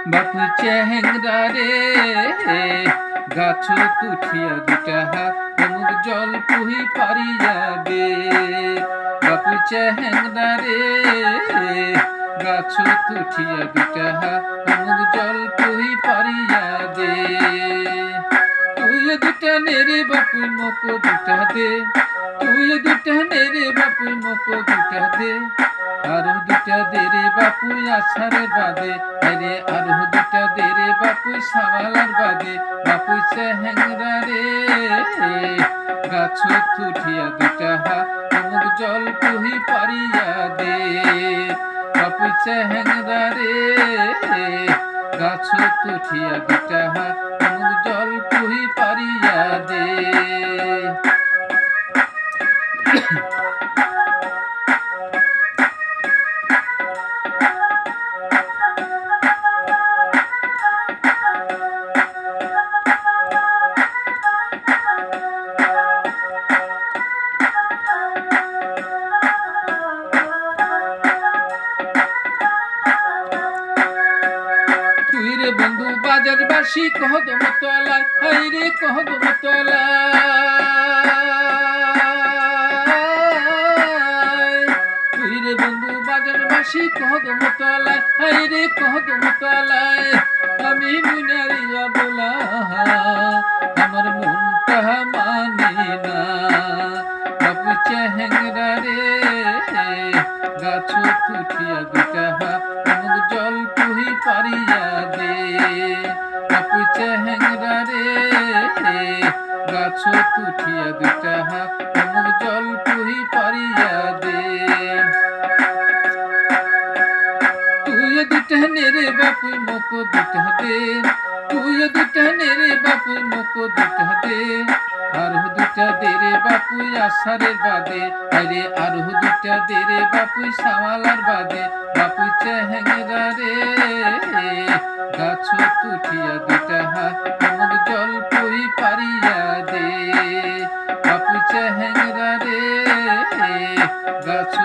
বাপু চেহেংরা রে গাছ তুঠিয়া দুটা হাত অমুক জল পুহি পারিয়া দে। বাপু চেহেংরা রে গাছ তুঠিয়া দুটা হাত অমুক জল পুহি পারিয়া দে। তুই দুটা নেরে বাপু মক দুটা দে, তুই দুটা নেরে বাপু মক দুটা দে। আরো দুটা দে রে বাপু আছাড়ের বাদে, আরে আরো দুটা দে রে বাপু সাবালার বাদে। বাপু চেহেংরা রে গাছ তুঠিয়া দুটা হাত অমুক জল পুহি পারিয়া দে। বাপু চেহেংরা রে গাছ তুঠিয়া দুটা হাত অমুক জল পুহি পারিয়া দে। বন্ধু বাজার বাসি কহদম তলায়, হাই রে কহদম তলায়। তুই রে বন্ধু বাজার বাসি কহদম তলায়, হাই রে কহদম তলায়। আমি মুনারিয়া বলা আমার মনটা মানে না। বাপু চেহেংরা রে গাছ তুঠিয়া দুটা হাত অমুক জল পুহি পারিয়া দে। বাপু চেহেংরা রে গাছ তুঠিয়া দুটা হাত অমুক জল পুহি পারিয়া দে। তুই দুটা নেরে বাপু মক দুটা দে, তুই দুটা নেরে বাপু মক দুটা দে। আরো দুটা দে রে বাপু আষাঢ়ের বাদে, আরে আরো দুটা দে রে বাপু সামালার বাদে। বাপু চেহেংরা রে গাছ তুঠিয়া দুটা হাত অমুক জল পুহি পারিয়া দে। বাপু চেহেংরা রে গাছ